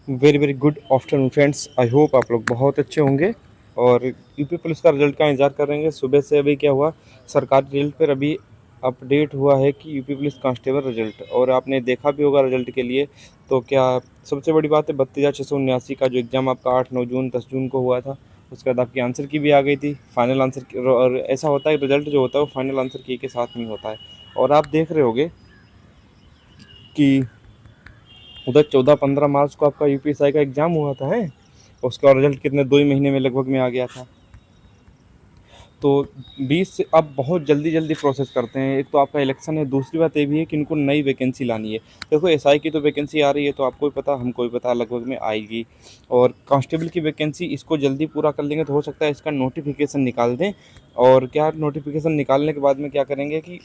Very very good afternoon friends. I hope आप लोग बहुत अच्छे होंगे और यूपी पुलिस का रिजल्ट का इंतजार कर रहे हैं। सुबह से अभी क्या हुआ, सरकारी रिजल्ट पर अभी अपडेट हुआ है कि यूपी पुलिस कांस्टेबल रिजल्ट, और आपने देखा भी होगा रिजल्ट के लिए। तो क्या सबसे बड़ी बात है, 32,679 का जो एग्ज़ाम आपका 8, 9 जून 10 जून को हुआ था, उसके बाद आपकी आंसर की भी आ गई थी, फाइनल आंसर की। और ऐसा होता है रिजल्ट जो होता है वो फाइनल आंसर की के साथ नहीं होता है। और आप देख रहे होगे कि उधर 14-15 मार्च को आपका यूपीएसआई का एग्ज़ाम हुआ था है, उसका रिजल्ट कितने 2 ही महीने में लगभग में आ गया था। तो 20 से अब बहुत जल्दी जल्दी प्रोसेस करते हैं। एक तो आपका इलेक्शन है, दूसरी बात ये भी है कि इनको नई वैकेंसी लानी है। देखो एसआई की तो वैकेंसी आ रही है, तो आपको भी पता हमको भी पता लगभग में आएगी। और कांस्टेबल की वैकेंसी इसको जल्दी पूरा कर लेंगे तो हो सकता है इसका नोटिफिकेशन निकाल दें। और क्या नोटिफिकेशन निकालने के बाद में क्या करेंगे कि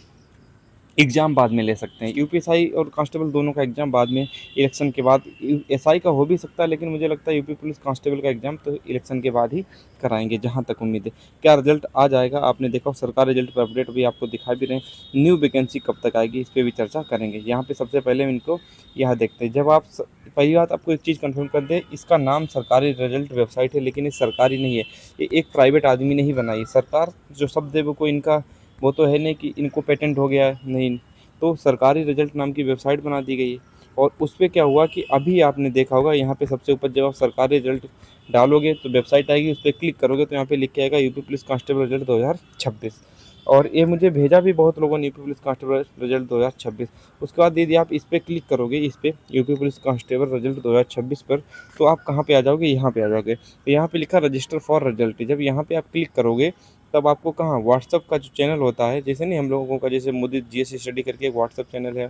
एग्ज़ाम बाद में ले सकते हैं। यूपीएसआई और कांस्टेबल दोनों का एग्ज़ाम बाद में, इलेक्शन के बाद। एसआई का हो भी सकता है, लेकिन मुझे लगता है यूपी पुलिस कांस्टेबल का एग्ज़ाम तो इलेक्शन के बाद ही कराएंगे, जहाँ तक उम्मीद है। क्या रिजल्ट आ जाएगा, आपने देखा सरकार रिजल्ट पर अपडेट भी आपको दिखा भी रहे हैं। न्यू वैकेंसी कब तक आएगी इस पर भी चर्चा करेंगे। यहाँ पे सबसे पहले इनको यहाँ देखते हैं। जब आप पहली बात आपको एक चीज़ कंफर्म कर दें, इसका नाम सरकारी रिजल्ट वेबसाइट है, लेकिन ये सरकारी नहीं है। ये एक प्राइवेट आदमी ने ही बनाई। सरकार जो शब्द है वो कोई इनका वो तो है नहीं कि इनको पेटेंट हो गया है, नहीं। तो सरकारी रिजल्ट नाम की वेबसाइट बना दी गई है। और उस पर क्या हुआ कि अभी आपने देखा होगा यहाँ पे सबसे ऊपर जब आप सरकारी रिजल्ट डालोगे तो वेबसाइट आएगी, उस पर क्लिक करोगे तो यहाँ पे लिख के आएगा यूपी पुलिस कांस्टेबल रिजल्ट 2026। और ये मुझे भेजा भी बहुत लोगों ने, यूपी पुलिस कांस्टेबल रिजल्ट 2026। उसके बाद यदि आप इस पर क्लिक करोगे, इस पर यूपी पुलिस कांस्टेबल रिजल्ट 2026 पर, तो आप कहाँ पे आ जाओगे, यहाँ पे आ जाओगे। तो यहाँ पे लिखा रजिस्टर फॉर रिजल्ट। जब यहाँ पे आप क्लिक करोगे तब आपको कहाँ, व्हाट्सअप का जो चैनल होता है, जैसे नहीं हम लोगों का जैसे मोदी जीएस स्टडी करके एक व्हाट्सअप चैनल है,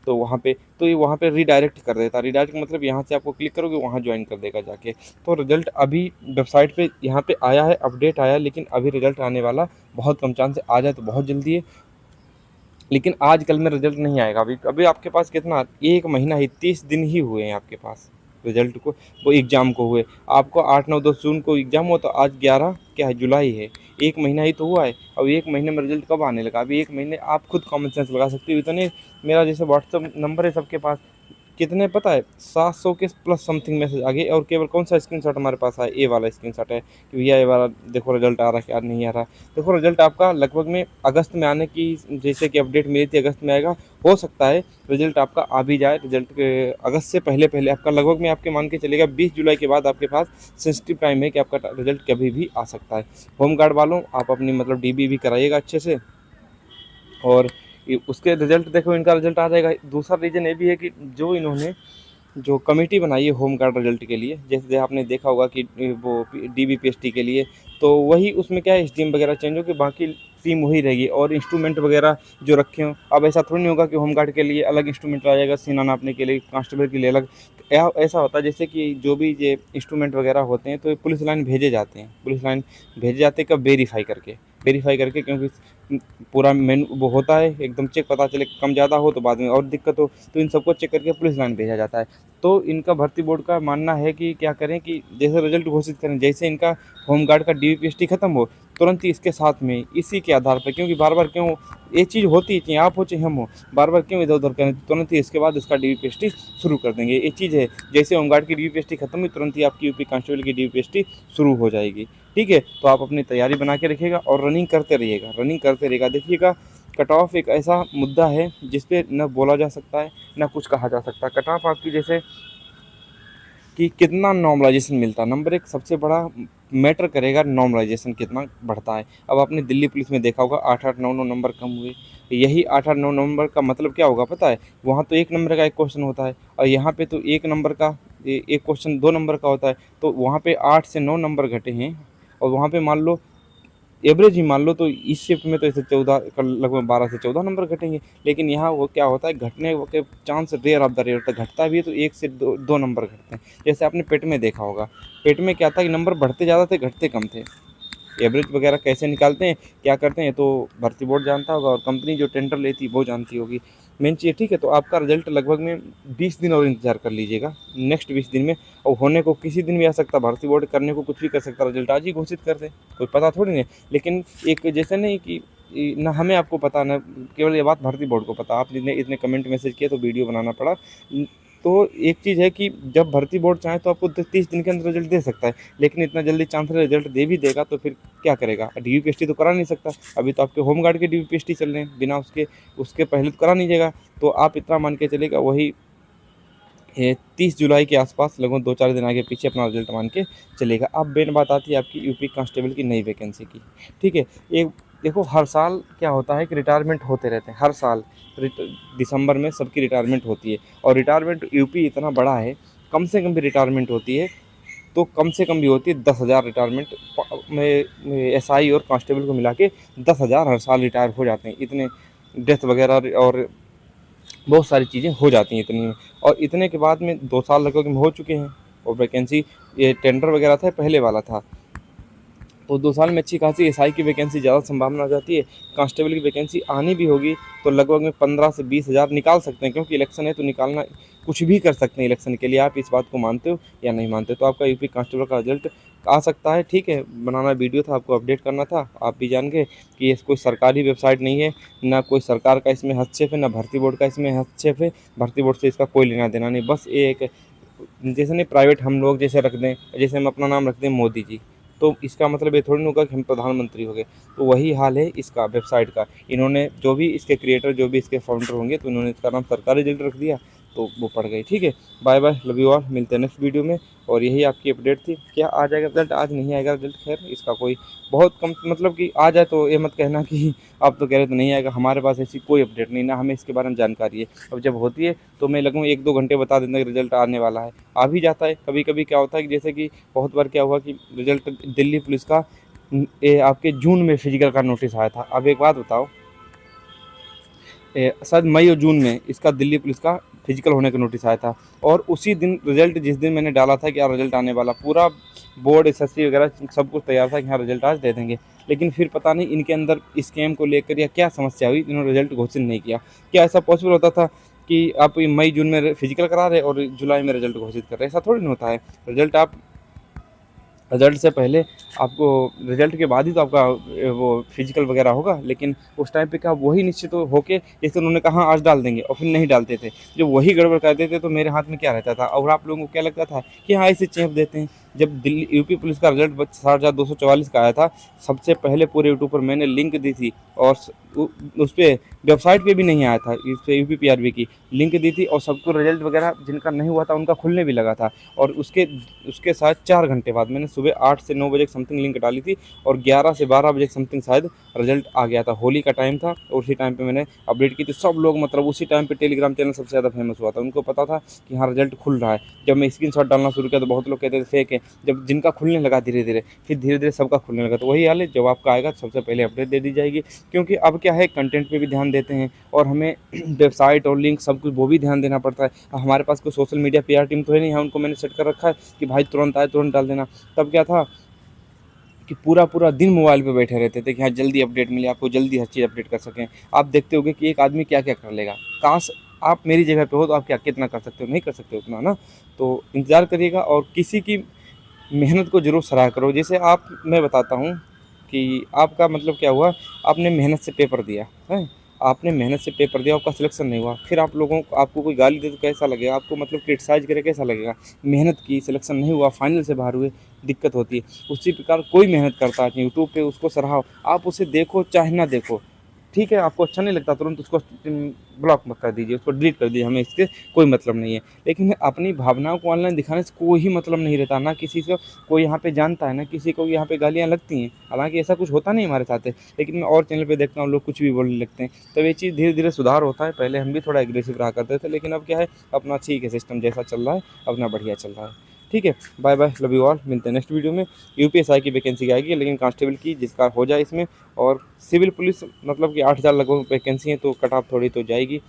तो वहाँ पे तो ये वहाँ पे रीडायरेक्ट कर देता है। रीडायरेक्ट मतलब यहाँ से आपको क्लिक करोगे वहाँ ज्वाइन कर देगा जाके। तो रिजल्ट अभी वेबसाइट पे यहाँ पे आया है, अपडेट आया है, लेकिन अभी रिजल्ट आने वाला बहुत कम चांस है। आ जाए तो बहुत जल्दी है, लेकिन आज कल में रिजल्ट नहीं आएगा। अभी अभी आपके पास कितना, 1 महीना ही, 30 दिन ही हुए हैं आपके पास रिजल्ट को, वो एग्ज़ाम को हुए। आपको 8, 9, 10 जून को एग्ज़ाम हुआ, तो आज 11 क्या है, जुलाई है। 1 महीना ही तो हुआ है। अब 1 महीने में रिजल्ट कब आने लगा? अभी 1 महीने आप खुद कॉमन सेंस लगा सकते हो। इतने मेरा जैसे व्हाट्सअप नंबर है सबके पास, कितने पता है, 700 के प्लस समथिंग मैसेज आ गए। और केवल कौन सा स्क्रीनशॉट हमारे पास है, ए वाला स्क्रीनशॉट है कि भैया ये वाला देखो रिजल्ट आ रहा है क्या नहीं आ रहा। देखो रिजल्ट आपका लगभग में अगस्त में आने की जैसे कि अपडेट मिली थी, अगस्त में आएगा। हो सकता है रिजल्ट आपका आ भी जाए, रिजल्ट के अगस्त से पहले पहले आपका लगभग में आपके मान के चलेगा 20 जुलाई के बाद आपके पास सेंसिटिव टाइम है कि आपका रिजल्ट कभी भी आ सकता है। होम गार्ड वालों आप अपनी मतलब डीबी भी कराइएगा अच्छे से। और उसके रिजल्ट देखो, इनका रिजल्ट आ जाएगा। दूसरा रीज़न ये भी है कि जो इन्होंने जो कमेटी बनाई है होम गार्ड रिजल्ट के लिए, जैसे आपने देखा होगा कि वो डीबीपीएसटी के लिए, तो वही उसमें क्या है, स्टीम वगैरह चेंज हो कि बाकी टीम वही रहेगी और इंस्ट्रूमेंट वगैरह जो रखे हों। अब ऐसा थोड़ी नहीं होगा कि होम गार्ड के लिए अलग इंस्ट्रूमेंट आ जाएगा, सीना नापने के लिए, कांस्टेबल के लिए अलग। ऐसा होता है जैसे कि जो भी ये इंस्ट्रूमेंट वगैरह होते हैं तो पुलिस लाइन भेजे जाते हैं, पुलिस लाइन भेजे जाते हैं कब, वेरीफाई करके, क्योंकि पूरा मेन वो होता है एकदम चेक, पता चले कम ज़्यादा हो तो बाद में और दिक्कत हो, तो इन सबको चेक करके पुलिस लाइन भेजा जाता है। तो इनका भर्ती बोर्ड का मानना है कि क्या करें कि जैसे रिजल्ट घोषित करें, जैसे इनका होमगार्ड का डीवीपीएसटी खत्म हो, तुरंत ही इसके साथ में इसी के आधार पर, क्योंकि बार बार क्यों ये चीज़ होती है, चाहे आप हो चाहे हम हो, बार बार क्यों इधर उधर करें, तुरंत ही इसके बाद इसका डीवीपीएसटी शुरू कर देंगे। ये चीज़ है, जैसे होमगार्ड की डीवीपीएसटी खत्म हुई तुरंत ही आपकी यूपी कांस्टेबल की डीवीपीएसटी शुरू हो जाएगी। ठीक है, तो आप अपनी तैयारी बना के रखिएगा और रनिंग करते रहिएगा, रनिंग करते रहिएगा। देखिएगा कट ऑफ एक ऐसा मुद्दा है जिस पे न बोला जा सकता है न कुछ कहा जा सकता। कट ऑफ आपकी जैसे कि कितना नॉर्मलाइजेशन मिलता है, नंबर एक सबसे बड़ा मैटर करेगा नॉर्मलाइजेशन कितना बढ़ता है। अब आपने दिल्ली पुलिस में देखा होगा 8-8, 9-9 नंबर कम हुए। यही 8-8, 9 नंबर का मतलब क्या होगा पता है? वहाँ तो 1 नंबर का एक क्वेश्चन होता है और यहाँ पे तो 1 नंबर का एक क्वेश्चन 2 नंबर का होता है। तो वहाँ पे 8 से 9 नंबर घटे हैं और वहाँ पे मान लो एवरेज ही मान लो, तो इस शिफ्ट में तो ऐसे 14 लगभग 12 से 14 नंबर घटेंगे। लेकिन यहाँ वो क्या होता है, घटने के chance rare of the rare होता है। घटता भी है तो 1 से 2 नंबर घटते हैं। जैसे आपने पेट में देखा होगा, पेट में क्या था कि नंबर बढ़ते ज़्यादा थे घटते कम थे। एवरेज वगैरह कैसे निकालते हैं, क्या करते हैं, तो भर्ती बोर्ड जानता होगा और कंपनी जो टेंडर लेती है वो जानती होगी मेन चीज़। ठीक है, तो आपका रिजल्ट लगभग में 20 दिन और इंतजार कर लीजिएगा, नेक्स्ट 20 दिन में। और होने को किसी दिन भी आ सकता, भर्ती बोर्ड करने को कुछ भी कर सकता, रिजल्ट आज ही घोषित कर दे, कोई पता थोड़ी नहीं। लेकिन एक जैसे नहीं कि ना हमें आपको पता, ना केवल ये बात भर्ती बोर्ड को पता। आप इतने इतने कमेंट मैसेज किए तो वीडियो बनाना पड़ा। तो एक चीज़ है कि जब भर्ती बोर्ड चाहे तो आपको 30 दिन के अंदर रिजल्ट दे सकता है, लेकिन इतना जल्दी चांसलर रिजल्ट दे भी देगा तो फिर क्या करेगा? डीवीपीएसटी तो करा नहीं सकता। अभी तो आपके होमगार्ड के डीवीपीएसटी चल रहे हैं, बिना उसके उसके पहले तो करा नहीं जाएगा। तो आप इतना मान के चलिएगा, वही 30 जुलाई के आसपास लगभग 2-4 दिन आगे पीछे अपना रिजल्ट मान के चलेगा। अब मेन बात आती है आपकी यूपी कांस्टेबल की नई वैकेंसी की, ठीक है। एक देखो, हर साल क्या होता है कि रिटायरमेंट होते रहते हैं, हर साल दिसंबर में सबकी रिटायरमेंट होती है। और रिटायरमेंट यूपी इतना बड़ा है, कम से कम भी रिटायरमेंट होती है तो कम से कम भी होती है 10,000 रिटायरमेंट में एसआई और कांस्टेबल को मिला के 10,000 हर साल रिटायर हो जाते हैं। इतने डेथ वगैरह और बहुत सारी चीज़ें हो जाती हैं इतनी में। और इतने के बाद में 2 साल लगभग में हो चुके हैं और वैकेंसी, ये टेंडर वगैरह था पहले वाला था, तो 2 साल में अच्छी खासी एसआई की वैकेंसी ज़्यादा संभावना हो जाती है। कांस्टेबल की वैकेंसी आनी भी होगी तो लगभग में 15 से 20 हज़ार निकाल सकते हैं, क्योंकि इलेक्शन है तो निकालना कुछ भी कर सकते हैं इलेक्शन के लिए। आप इस बात को मानते हो या नहीं मानते? तो आपका यूपी कांस्टेबल का रिजल्ट आ सकता है, ठीक है। बनाना वीडियो था, आपको अपडेट करना था। आप भी जान गए कि ये कोई सरकारी वेबसाइट नहीं है, ना कोई सरकार का इसमें हस्तक्षेप है, ना भर्ती बोर्ड का इसमें हस्तक्षेप है। भर्ती बोर्ड से इसका कोई लेना देना नहीं, बस ये एक जैसे नहीं प्राइवेट हम लोग जैसे रख दें, जैसे हम अपना नाम रख दें मोदी जी, तो इसका मतलब ये थोड़ी ना होगा कि हम प्रधानमंत्री हो गए। तो वही हाल है इसका वेबसाइट का। इन्होंने जो भी इसके क्रिएटर, जो भी इसके फाउंडर होंगे, तो इन्होंने इसका नाम सरकारी रिजल्ट रख दिया तो वो पड़ गई, ठीक है। Bye bye, love you all, मिलते हैं नेक्स्ट वीडियो में। और यही आपकी अपडेट थी। क्या आ जाएगा रिजल्ट? आज नहीं आएगा रिजल्ट, खैर इसका कोई बहुत कम, मतलब कि आ जाए तो ये मत कहना कि आप तो कह रहे तो नहीं आएगा। हमारे पास ऐसी कोई अपडेट नहीं, ना हमें इसके बारे में जानकारी है। अब जब होती है तो मैं लगभग 1-2 घंटे बता देता कि रिजल्ट आने वाला है। आ भी जाता है कभी कभी। क्या होता है कि जैसे कि बहुत बार क्या हुआ कि रिजल्ट दिल्ली पुलिस का ये आपके जून में फिजिकल का नोटिस आया था। अब एक बात बताओ, शायद मई और जून में इसका दिल्ली पुलिस का फिजिकल होने का नोटिस आया था, और उसी दिन रिजल्ट, जिस दिन मैंने डाला था कि यार रिजल्ट आने वाला, पूरा बोर्ड एसएससी वगैरह सब कुछ तैयार था कि हाँ रिजल्ट आज दे देंगे। लेकिन फिर पता नहीं इनके अंदर स्कैम को लेकर या क्या समस्या हुई, इन्होंने रिजल्ट घोषित नहीं किया। क्या ऐसा पॉसिबल होता था कि आप मई जून में फिजिकल करा रहे और जुलाई में रिजल्ट घोषित कर रहे? ऐसा थोड़ी नहीं होता है। रिजल्ट आप रिजल्ट से पहले आपको, रिजल्ट के बाद ही तो आपका वो फिजिकल वगैरह होगा। लेकिन उस टाइम पे क्या वही निश्चित होके, जैसे उन्होंने कहा हाँ आज डाल देंगे और फिर नहीं डालते थे, जो वही गड़बड़ कर देते तो मेरे हाथ में क्या रहता था? और आप लोगों को क्या लगता था कि हाँ ऐसे चेप देते हैं? जब दिल्ली यूपी पुलिस का रिजल्ट 60,244 का आया था, सबसे पहले पूरे यूट्यूब पर मैंने लिंक दी थी, और उस पर वेबसाइट पे भी नहीं आया था, इस पे यूपी पीआरबी की लिंक दी थी, और सबको रिजल्ट वगैरह जिनका नहीं हुआ था उनका खुलने भी लगा था। और उसके उसके साथ 4 घंटे बाद मैंने सुबह 8 से 9 बजे समथिंग लिंक डाली थी, और 11 से 12 बजे समथिंग शायद रिजल्ट आ गया था। होली का टाइम था और उसी टाइम पे मैंने अपडेट की थी। सब लोग, मतलब उसी टाइम पे टेलीग्राम चैनल सबसे ज़्यादा फेमस हुआ था, उनको पता था कि हाँ रिजल्ट खुल रहा है। जब मैं स्क्रीनशॉट डालना शुरू किया तो बहुत लोग कहते थे फेक है। जब जिनका खुलने लगा धीरे धीरे, फिर धीरे धीरे सबका खुलने लगा। तो वही हाल है, जब आपका आएगा सबसे पहले अपडेट दे दी जाएगी। क्योंकि अब क्या है, कंटेंट पे भी ध्यान देते हैं और हमें वेबसाइट और लिंक सब कुछ वो भी ध्यान देना पड़ता है। हमारे पास कोई सोशल मीडिया पीआर टीम तो है नहीं, हाँ उनको मैंने सेट कर रखा है कि भाई तुरंत आए तुरंत डाल देना। तब क्या था कि पूरा पूरा दिन मोबाइल पे बैठे रहते थे कि हाँ जल्दी अपडेट मिले, आपको जल्दी हर चीज़ अपडेट कर सकें। आप देखते होगे कि एक आदमी क्या क्या कर लेगा। काश आप मेरी जगह पे हो तो आप क्या कितना कर सकते हो? नहीं कर सकते उतना ना। तो इंतज़ार करिएगा और किसी की मेहनत को ज़रूर सराहा करो। जैसे आप, मैं बताता हूँ कि आपका मतलब क्या हुआ, आपने मेहनत से पेपर दिया है, आपने मेहनत से पेपर दिया, आपका सिलेक्शन नहीं हुआ, फिर आप लोगों को, आपको कोई गाली दे तो कैसा लगेगा? आपको मतलब क्रिटिसाइज़ करे कैसा लगेगा? मेहनत की, सिलेक्शन नहीं हुआ, फाइनल से बाहर हुए, दिक्कत होती है। उसी प्रकार कोई मेहनत करता है यूट्यूब पे, उसको सराहो, आप उसे देखो चाहे ना देखो, ठीक है। आपको अच्छा नहीं लगता तुरंत उसको ब्लॉक मत कर दीजिए, उसको डिलीट कर दीजिए, हमें इससे कोई मतलब नहीं है। लेकिन अपनी भावनाओं को ऑनलाइन दिखाने से कोई मतलब नहीं रहता। ना किसी को कोई यहाँ पे जानता है, ना किसी को यहाँ पे गालियाँ लगती हैं। हालांकि ऐसा कुछ होता नहीं हमारे साथ है, लेकिन मैं और चैनल पे देखता हूँ लोग कुछ भी बोलने लगते हैं। तब ये चीज़ धीरे धीरे सुधार होता है। पहले हम भी थोड़ा एग्रेसिव रहा करते थे, लेकिन अब क्या है, अपना ठीक है, सिस्टम जैसा चल रहा है अपना बढ़िया चल रहा है, ठीक है। Bye bye, love you all, मिलते हैं नेक्स्ट वीडियो में। यूपीएसआई की वैकेंसी आएगी, लेकिन कांस्टेबल की जिसका हो जाए इसमें, और सिविल पुलिस मतलब कि 8,000 लगभग वैकेंसी है, तो कट ऑफ थोड़ी तो जाएगी,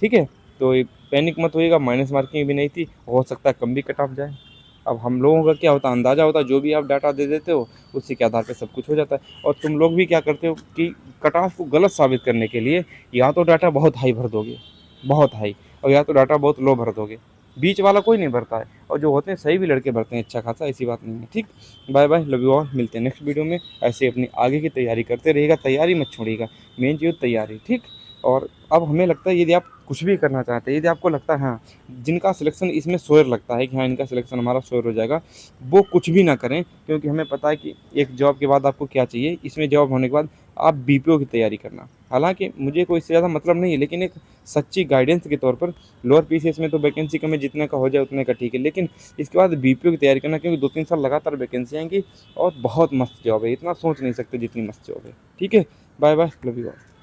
ठीक है। तो पैनिक मत होइएगा, माइनस मार्किंग भी नहीं थी, हो सकता है कम भी कट ऑफ जाए। अब हम लोगों का क्या होता है, अंदाज़ा होता है, जो भी आप डाटा दे देते हो उसी के आधार पे सब कुछ हो जाता है। और तुम लोग भी क्या करते हो कि कट ऑफ को गलत साबित करने के लिए या तो डाटा बहुत हाई भर दोगे, बहुत हाई, और या तो डाटा बहुत लो भर दोगे। बीच वाला कोई नहीं भरता है, और जो होते हैं सही भी लड़के भरते हैं अच्छा खासा, ऐसी बात नहीं है, ठीक। Bye bye, love you all, मिलते हैं नेक्स्ट वीडियो में। ऐसे अपनी आगे की तैयारी करते रहिएगा, तैयारी मत छोड़िएगा, मेन चीज़ तैयारी, ठीक। और अब हमें लगता है यदि आप कुछ भी करना चाहते हैं, यदि आपको लगता है हाँ, जिनका सिलेक्शन इसमें श्योर लगता है कि हाँ, इनका सिलेक्शन हमारा श्योर हो जाएगा, वो कुछ भी ना करें, क्योंकि हमें पता है कि एक जॉब के बाद आपको क्या चाहिए। इसमें जॉब होने के बाद आप बीपीओ की तैयारी करना। हालाँकि मुझे कोई इससे ज़्यादा मतलब नहीं है, लेकिन एक सच्ची गाइडेंस के तौर पर लोअर पीसीएस में तो वैकेंसी कम है, जितने का हो जाए उतने का ठीक है, लेकिन इसके बाद बीपीओ की तैयारी करना, क्योंकि 2-3 साल लगातार वैकेंसी आएँगी और बहुत मस्त जॉब है, इतना सोच नहीं सकते जितनी मस्त जॉब है। ठीक है, bye bye, love you all.